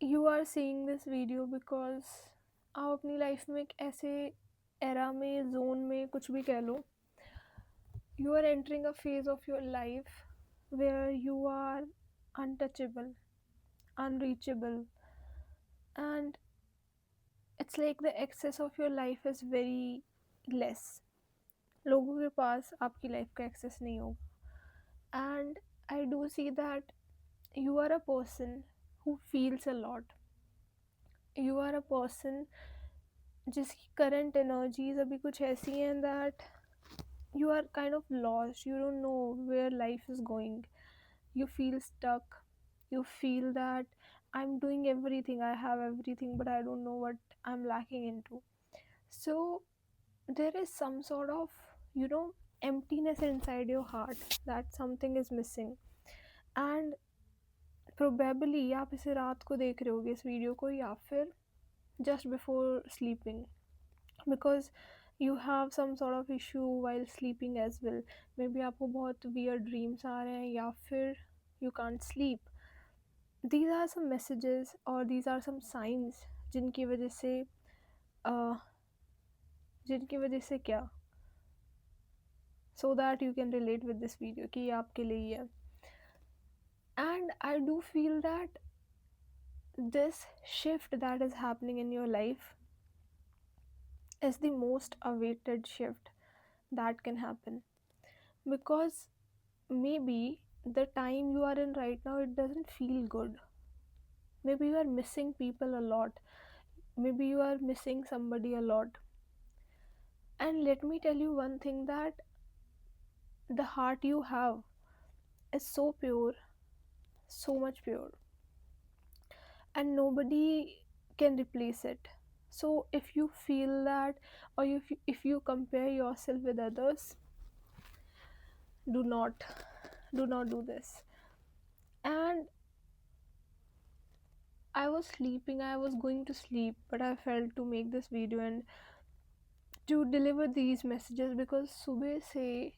You are seeing this video because आप अपनी life में एक ऐसे एरा में जोन में कुछ भी कह लो, you are entering a phase of your life where you are untouchable, unreachable, and it's like the excess of your life is very less. लोगों के पास आपकी लाइफ का एक्सेस नहीं होगा, and I do see that you are a person who feels a lot. You are a person जिसकी current energies अभी कुछ ऐसी हैं that you are kind of lost. You don't know where life is going. You feel stuck. You feel that I'm doing everything, I have everything, but I don't know what I'm lacking into. So there is some sort of, you know, emptiness inside your heart that something is missing. And probably आप इसे रात को देख रहे होगे इस video को, या फिर just before sleeping, because you have some sort of issue while sleeping as well. Maybe आपको बहुत वियर्ड ड्रीम्स आ रहे हैं, या फिर you can't sleep. These are some messages और दीज आर सम साइंस जिनकी वजह से क्या, so that you can relate with this video कि ये आपके लिए ही है. And I do feel that this shift that is happening in your life is the most awaited shift that can happen, because maybe the time you are in right now, it doesn't feel good. Maybe you are missing people a lot, maybe you are missing somebody a lot. And let me tell you one thing, that the heart you have is so pure, so much pure, and nobody can replace it. So if you feel that, or if you compare yourself with others, do not do this. And I was sleeping, I was going to sleep, but I felt to make this video and to deliver these messages, because सुबह से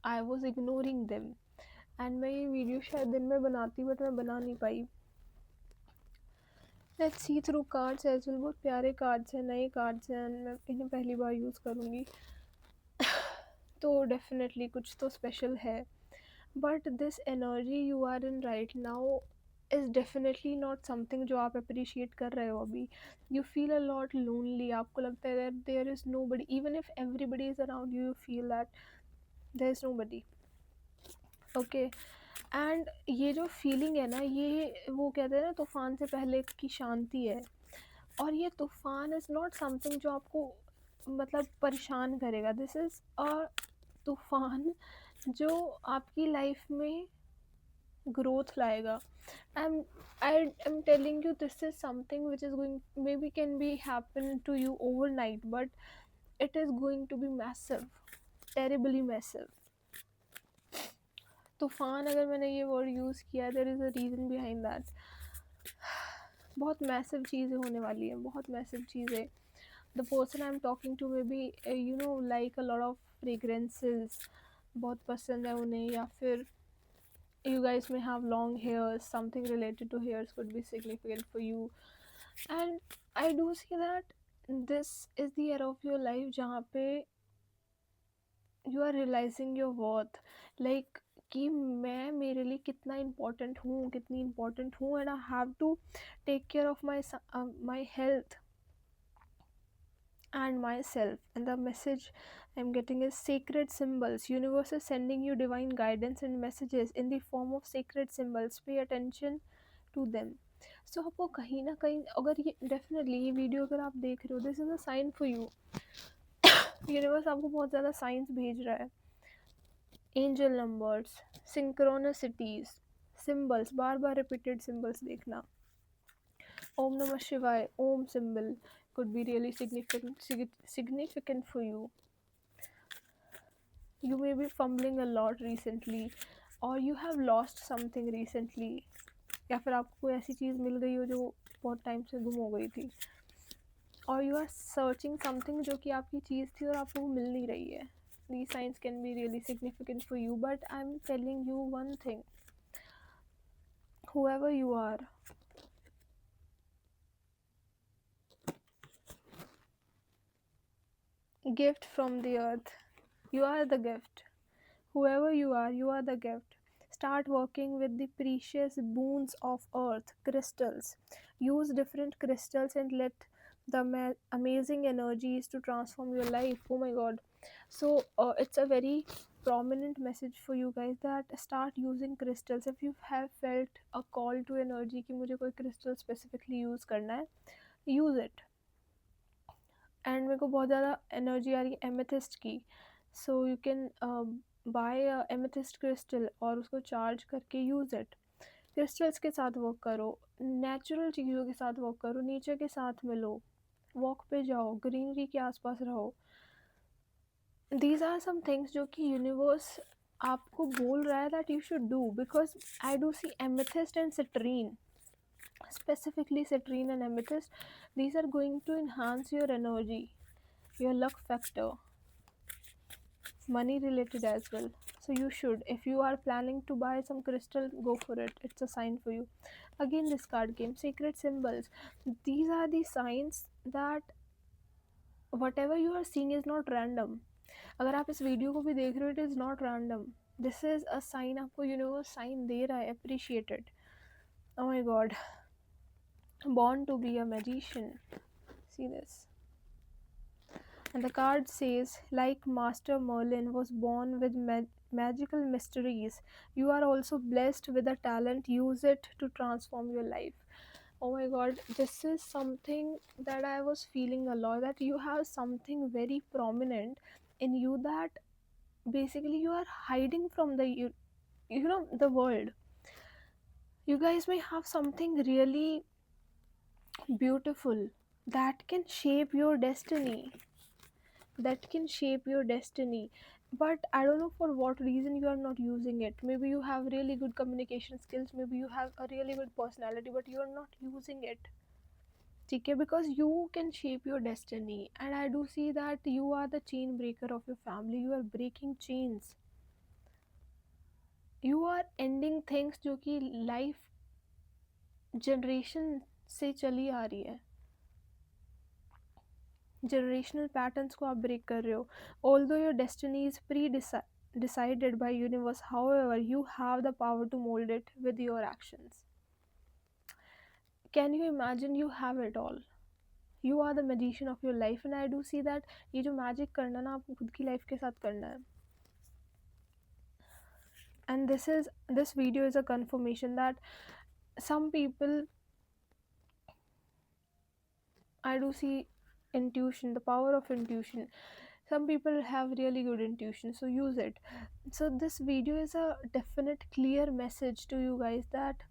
I was ignoring them. And मैं ये video शायद दिन में बनाती, but मैं बना नहीं पाई. Let's see through cards as well. बहुत प्यारे कार्ड्स हैं, नए कार्ड्स हैं, मैं इन्हें पहली बार यूज़ करूँगी. तो डेफिनेटली कुछ तो स्पेशल है. But this energy you are in right now is definitely not something जो आप appreciate कर रहे हो अभी. You feel a lot lonely. आपको लगता है that there is nobody, even if everybody is around you, you feel that there is nobody. Okay. And ये जो feeling है ना, ये वो कहते हैं ना, तूफान से पहले की शांति है. और ये तूफान is not something जो आपको मतलब परेशान करेगा. This is a तूफान जो आपकी लाइफ में growth लाएगा. I am telling you, this is something which is going, maybe can be happen to you overnight, but it is going to be massive, terribly massive. तूफान, अगर मैंने ये word use किया, there is a reason behind that. बहुत massive चीज़ें होने वाली हैं, बहुत मैसिव चीज़ें. The person I'm talking to maybe you know, like a lot of fragrances, बहुत पसंद है उन्हें, या फिर you guys may have long hairs, something related to hairs could be significant for you. And I do see that this is the era of your life जहाँ पे you are realizing your worth, like कि मैं मेरे लिए कितना important हूँ, कितनी important हूँ, and I have to take care of my health and myself. And the message I'm getting is sacred symbols. Universe is sending you divine guidance and messages in the form of sacred symbols. Pay attention to them. So आपको कहीं ना कहीं, अगर ये definitely ये video अगर आप देख रहे हो, this is a sign for you. Universe आपको बहुत ज़्यादा साइंस भेज रहा है. एंजल नंबर्स, सिंक्रोनिसिटीज, सिम्बल्स, बार बार रिपीटेड सिम्बल्स देखना. ओम नमः शिवाय, Om symbol could be really significant for you. You may be fumbling a lot recently, or you have lost something recently, या फिर आपको कोई ऐसी चीज़ मिल गई हो जो बहुत टाइम से गुम हो गई थी, और you are searching something जो कि आपकी चीज़ थी और आपको मिल नहीं रही है. These signs can be really significant for you, but I'm telling you one thing, whoever you are, gift from the earth. You are the gift. Whoever you are the gift. Start working with the precious boons of earth, crystals. Use different crystals and let the amazing energies to transform your life. Oh my god. So it's a very prominent message for you guys that start using crystals. If you have felt a call to energy कि मुझे कोई crystal specifically use करना है, use it. And मेरे को बहुत ज़्यादा energy आ रही है एमेथिस्ट की, so you can buy amethyst crystal और उसको चार्ज करके यूज़ इट. क्रिस्टल्स के साथ वर्क करो, नेचुरल चीज़ों के साथ वर्क करो, नेचर के साथ मिलो, वॉक पे जाओ, ग्रीनरी के आसपास रहो. दीज आर सम थिंग्स जो कि यूनिवर्स आपको बोल रहा है that you should do, because I do see amethyst and citrine, specifically citrine and amethyst. These are going to enhance your energy, your luck factor, money related as well. So you should, if you are planning to buy some crystal, go for it. It's a sign for you. Again, this card game, sacred symbols. These are the signs that whatever you are seeing is not random. अगर आप इस video को भी देख रहे हो, it is not random. This is a sign, आपको universe sign दे रहा है. Appreciate it. Oh my god. Born to be a magician. See this. And the card says, like Master Merlin was born with magical mysteries, you are also blessed with a talent. Use it to transform your life. Oh my god, this is something that I was feeling a lot, that you have something very prominent in you that basically you are hiding from the you know the world. You guys may have something really beautiful that can shape your destiny, that can shape your destiny. But I don't know for what reason you are not using it. Maybe you have really good communication skills, maybe you have a really good personality, but you are not using it. Okay, because you can shape your destiny, and I do see that you are the chain breaker of your family. You are breaking chains, you are ending things जो कि life generation से चली आ रही है. Generational patterns को आप break कर रहे हो. Although your destiny is pre decided by universe, however you have the power to mold it with your actions. Can you imagine, you have it all. You are the magician of your life, and I do see that ये जो magic करना ना आपको खुद की life के साथ करना है. And this video is a confirmation that some people, I do see intuition, the power of intuition. Some people have really good intuition, so use it. So this video is a definite clear message to you guys that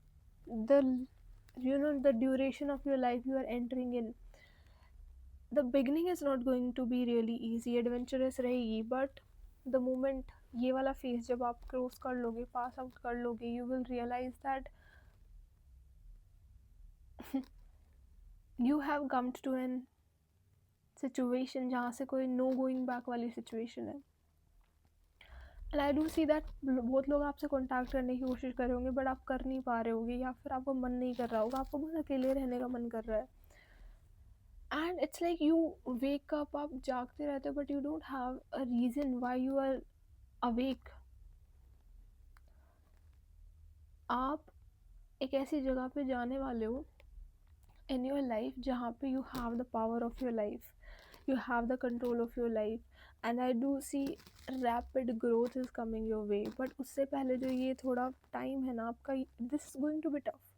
the the duration of your life you are entering in, the beginning is not going to be really easy, adventurous रहेगी, but the moment ये वाला phase जब आप cross कर लोगे, pass out कर लोगे, you will realize that you have come to an situation जहाँ से कोई no going back वाली situation है. And I do see that बहुत लोग आपसे कॉन्टैक्ट करने की कोशिश कर रहे होंगे, बट आप कर नहीं पा रहे होगे, या फिर आपको मन नहीं कर रहा होगा, आपको बस अकेले रहने का मन कर रहा है. And it's like you wake up, आप जागते रहते हो, but you don't have a reason why you are awake. आप एक ऐसी जगह पे जाने वाले हो in your life जहाँ पे you have the power of your life, you have the control of your life, and I do see rapid growth is coming your way. but उससे पहले जो ये थोड़ा टाइम है ना आपका, this is going to be tough.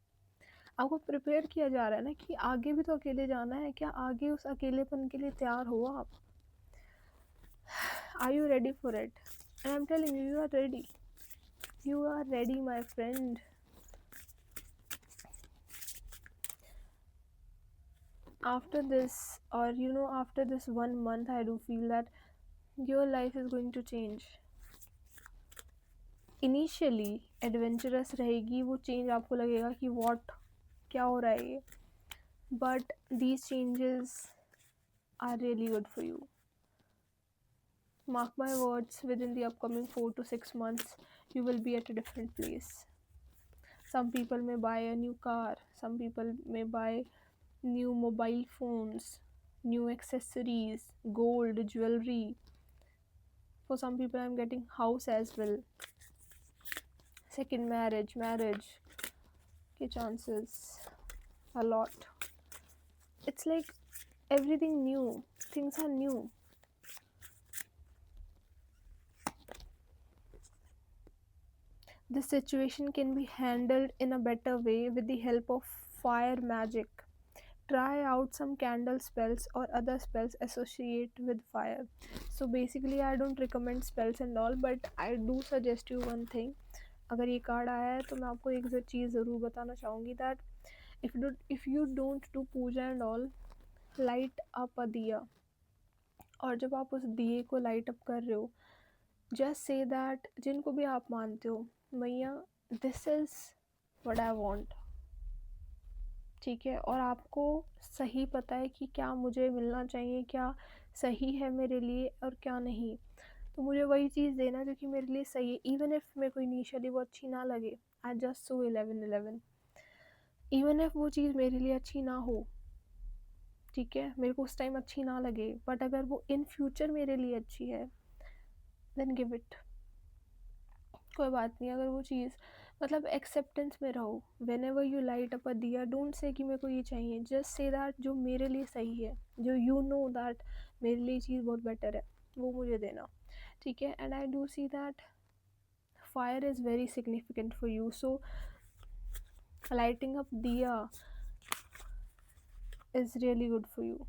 आपको prepare किया जा रहा है ना कि आगे भी तो अकेले जाना है. क्या आगे उस अकेलेपन के लिए तैयार हो आप? Are you ready for it? And I'm telling you, you are ready. You are ready, my friend. After this, or after this 1 month, I do feel that your life is going to change. Initially adventurous रहेगी, वो change आपको लगेगा कि what क्या हो रहा है ये, but these changes are really good for you. Mark my words, within the upcoming 4 to 6 months you will be at a different place. Some people may buy a new car, some people may buy new mobile phones, new accessories, gold, jewelry. For some people, I'm getting house as well. Second marriage के chances a lot. It's like everything new. Things are new. This situation can be handled in a better way with the help of fire magic. Try out some candle spells or other spells associated with fire. So basically I don't recommend spells and all, but I do suggest you one thing. अगर ये card आया है तो मैं आपको एक चीज़ ज़रूर बताना चाहूँगी that if you don't do puja and all, light up a दिया, और जब आप उस दिए को लाइट अप कर रहे हो, जस्ट से दैट, जिनको भी आप मानते हो, मैया this is what I want, ठीक है, और आपको सही पता है कि क्या मुझे मिलना चाहिए, क्या सही है मेरे लिए और क्या नहीं, तो मुझे वही चीज़ देना जो कि मेरे लिए सही है। इवन इफ मेरे को इनिशियली वो अच्छी ना लगे, I just so 11 even if वो चीज़ मेरे लिए अच्छी ना हो, ठीक है, मेरे को उस टाइम अच्छी ना लगे, बट अगर वो इन फ्यूचर मेरे लिए अच्छी है, देन गिव इट, कोई बात नहीं। अगर वो चीज़, मतलब एक्सेप्टेंस में रहो। When ever you light up अ दिया, डोंट से कि मेरे को ये चाहिए, जस्ट से दैट जो मेरे लिए सही है, जो यू नो दैट मेरे लिए चीज़ बहुत बेटर है, वो मुझे देना, ठीक है। And I do see that fire is very significant for you, so lighting up diya is really good for you.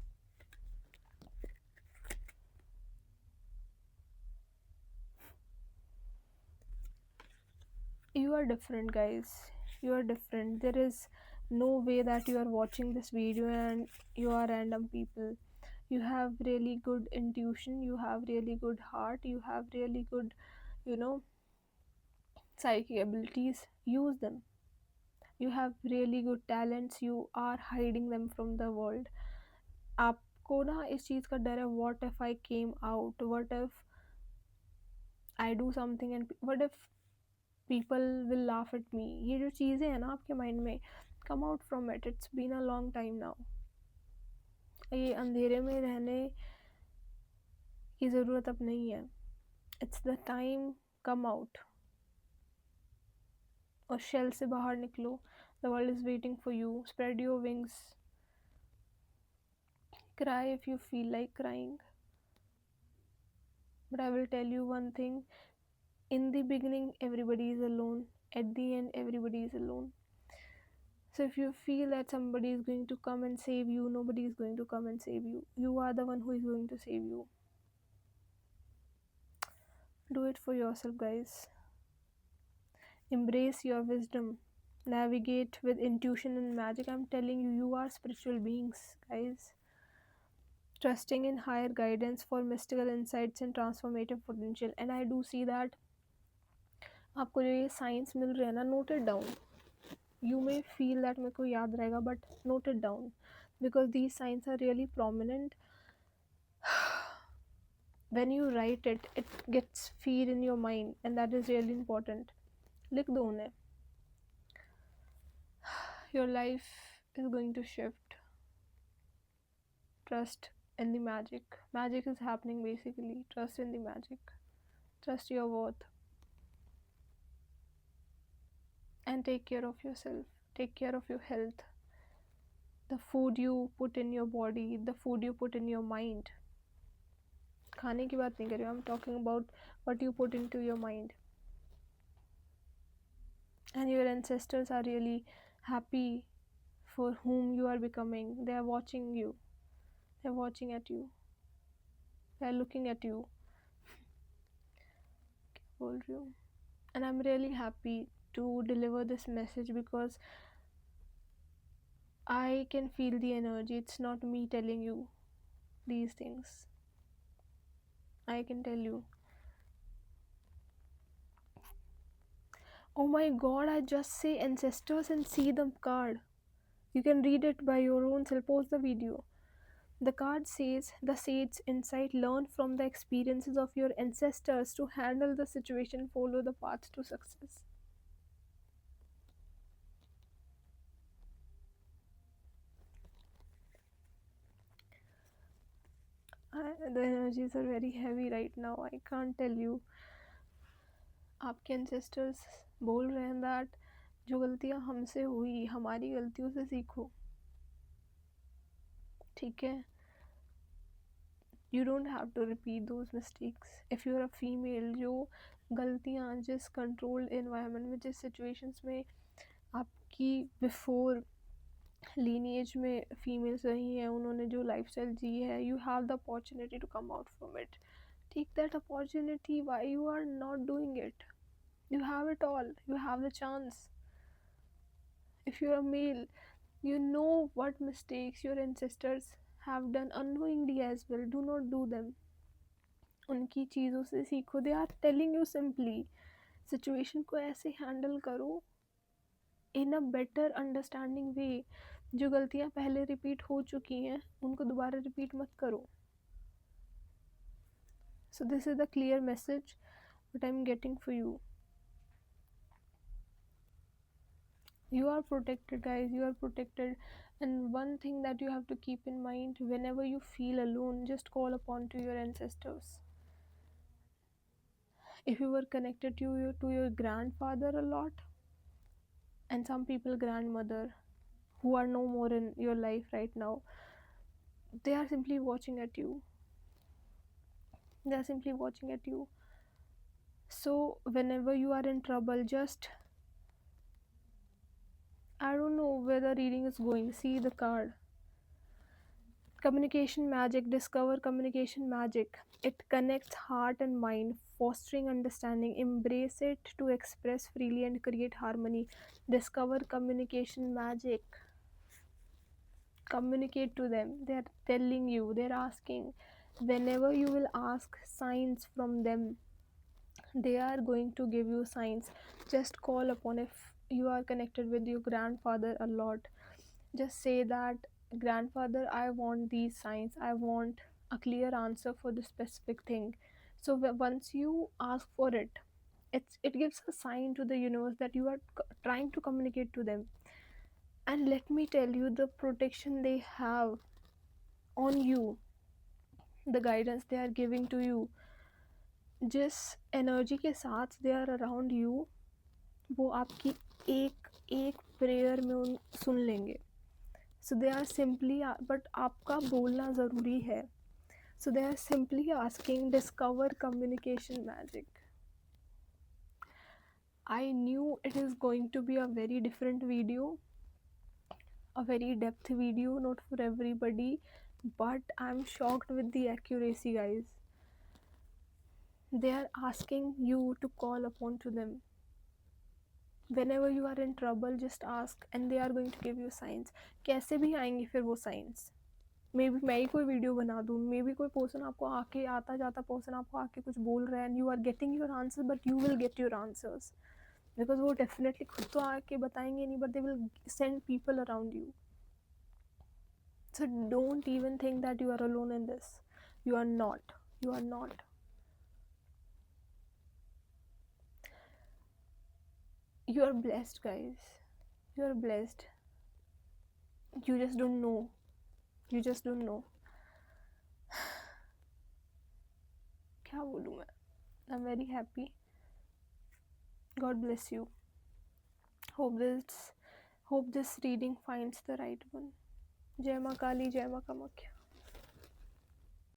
You are different, guys. You are different. There is no way that you are watching this video and you are random people. You have really good intuition, you have really good heart, you have really good, you know, psychic abilities. Use them. You have really good talents, you are hiding them from the world. आपको ना इस चीज़ का डर है, what if I came out, what if I do something and what if people will laugh at me, ये जो चीज़ें हैं ना आपके माइंड में, come out from it. It's been a long time now. ये अंधेरे में रहने की ज़रूरत अब नहीं है. It's the time, come out. और शेल से बाहर निकलो. The world is waiting for you. Spread your wings. Cry if you feel like crying. But I will tell you one thing. In the beginning, everybody is alone. At the end, everybody is alone. So if you feel that somebody is going to come and save you, nobody is going to come and save you. You are the one who is going to save you. Do it for yourself, guys. Embrace your wisdom. Navigate with intuition and magic. I'm telling you, you are spiritual beings, guys. Trusting in higher guidance for mystical insights and transformative potential. And I do see that आपको जो ये science मिल रहे हैं ना, note it down. You may feel that मेरे को याद रहेगा, but note it down because these signs are really prominent. When you write it, it gets feed in your mind, and that is really important. लिख दो उन्हें. Your life is going to shift. Trust in the magic. Magic is happening basically. Trust in the magic. Trust your worth. And take care of yourself. Take care of your health. The food you put in your body, the food you put in your mind. खाने की बात नहीं कर रही हूँ. I'm talking about what you put into your mind. And your ancestors are really happy for whom you are becoming. They are watching you. They are watching at you. They are looking at you. क्या बोल रही हूँ? And I'm really happy to deliver this message because I can feel the energy. It's not me telling you these things. I can tell you. Oh my god, I just say ancestors and see the card. You can read it by your own self. Pause the video. The card says the sage insight, learn from the experiences of your ancestors to handle the situation, follow the path to success. The energies are very heavy right now. I can't tell you. आपके ancestors बोल रहे हैं that जो गलतियाँ हमसे हुई, हमारी गलतियों से सीखो, ठीक है? You don't have to repeat those mistakes. If you're a female, जो गलतियाँ जिस controlled environment में, जिस situations में आपकी before lineage में females रही हैं, उन्होंने जो lifestyle जी है, you have the opportunity to come out from it. Take that opportunity. Why you are not doing it? You have it all. You have the chance. If you're a male, you know what mistakes your ancestors have done unknowingly as well. Do not do them. उनकी चीज़ों से सीखो. They are telling you simply, situation को ऐसे handle करो इन a better understanding वे. जो गलतियाँ पहले रिपीट हो चुकी हैं उनको दोबारा रिपीट मत करो. So this is the clear message that I'm getting for you. You are protected, guys. You are protected. And one thing that you have to keep in mind, whenever you feel alone, just call upon to your ancestors. If you were connected to your grandfather a lot, and some people grandmother who are no more in your life right now, they are simply watching at you. They are simply watching at you. So whenever you are in trouble, just, I don't know where the reading is going, see the card. Communication magic. Discover communication magic. It connects heart and mind, fostering understanding. Embrace it to express freely and create harmony. Discover communication magic. Communicate to them. They're telling you, they're asking. Whenever you will ask signs from them, they are going to give you signs. Just call upon. If you are connected with your grandfather a lot, just say that, grandfather, I want these signs, I want a clear answer for the specific thing. So once you ask for it, it gives a sign to the universe that you are trying to communicate to them. And let me tell you, the protection they have on you, the guidance they are giving to you, जिस energy के साथ they are around you, वो आपकी एक एक prayer में उन सुन लेंगे. So they are simply, but आपका बोलना ज़रूरी है. So they are simply asking, discover communication magic. I knew it is going to be a very different video, a very depth video, not for everybody, but I'm shocked with the accuracy, guys. They are asking you to call upon to them. Whenever you are in trouble, just ask and they are going to give you signs. कैसे भी आएंगे फिर वो signs. May be मैं ही कोई video बना दूँ, may be कोई पर्सन आपको आके, आता जाता पर्सन आपको आके कुछ बोल रहा है, and you are getting your answer, but you will get your answers, because वो डेफिनेटली खुद तो आके बताएंगे नहीं, but they will send people around you. So don't even think that you are alone in this. You are not. You are not. You are blessed, guys. You are blessed. You just don't know. You just don't know. क्या बोलूँ मैं? I'm very happy. God bless you. Hope this reading finds the right one. Jai Ma Kali, Jai Ma Kamakhya.